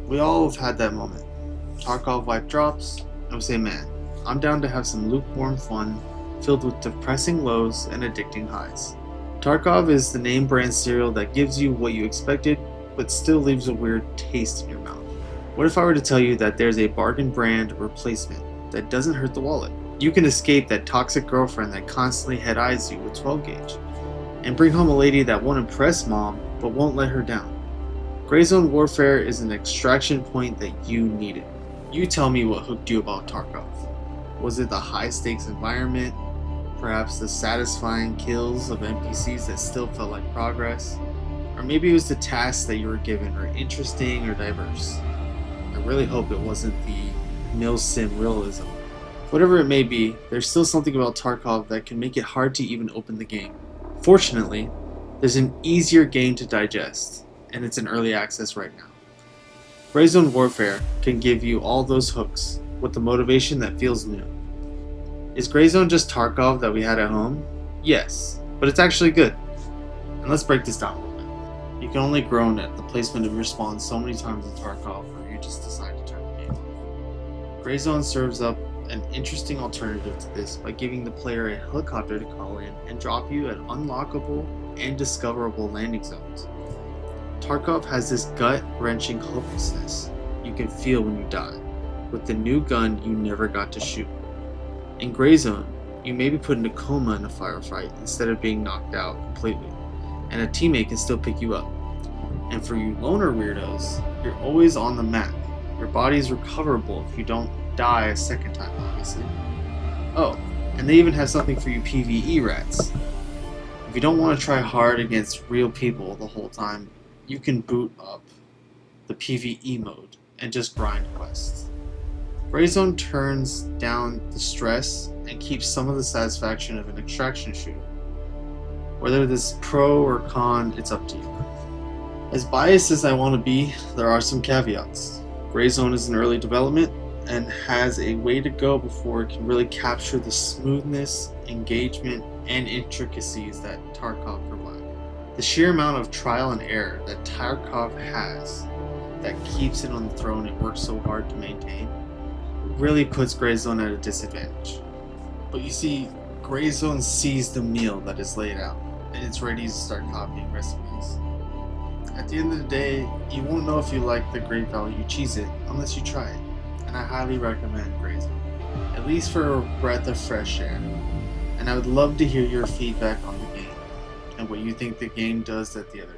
We all have had that moment. Tarkov wipe drops, and we say, man, I'm down to have some lukewarm fun filled with depressing lows and addicting highs. Tarkov is the name brand cereal that gives you what you expected, but still leaves a weird taste in your mouth. What if I were to tell you that there's a bargain brand replacement that doesn't hurt the wallet? You can escape that toxic girlfriend that constantly head eyes you with 12 gauge, and bring home a lady that won't impress mom but won't let her down. Gray Zone Warfare is an extraction point that you needed. You tell me what hooked you about Tarkov. Was it the high stakes environment? Perhaps the satisfying kills of NPCs that still felt like progress? Or maybe it was the tasks that you were given were interesting or diverse. I really hope it wasn't the milsim realism. Whatever it may be, there's still something about Tarkov that can make it hard to even open the game. Fortunately, there's an easier game to digest, and it's in early access right now. Gray Zone Warfare can give you all those hooks with the motivation that feels new. Is Gray Zone just Tarkov that we had at home? Yes, but it's actually good. And let's break this down a little bit. You can only groan at the placement of your spawn so many times in Tarkov where you just decide to turn the game off. Gray Zone serves up an interesting alternative to this by giving the player a helicopter to call in and drop you at unlockable and discoverable landing zones. Tarkov has this gut-wrenching hopelessness you can feel when you die, with the new gun you never got to shoot. In Gray Zone, you may be put in a coma in a firefight instead of being knocked out completely, and a teammate can still pick you up. And for you loner weirdos, you're always on the map. Your body is recoverable if you don't die a second time, obviously. Oh, and they even have something for you PvE rats. If you don't want to try hard against real people the whole time, you can boot up the PvE mode and just grind quests. Gray Zone turns down the stress and keeps some of the satisfaction of an extraction shooter. Whether this is pro or con, it's up to you. As biased as I want to be, there are some caveats. Gray Zone is in early development and has a way to go before it can really capture the smoothness, engagement, and intricacies that Tarkov provides. The sheer amount of trial and error that Tarkov has that keeps it on the throne it works so hard to maintain really puts Gray Zone at a disadvantage. But you see, Gray Zone sees the meal that is laid out, and it's ready to start copying recipes. At the end of the day, you won't know if you like the great value Cheez-It unless you try it, and I highly recommend Gray Zone, at least for a breath of fresh air. And I would love to hear your feedback on the game, and what you think the game does that the other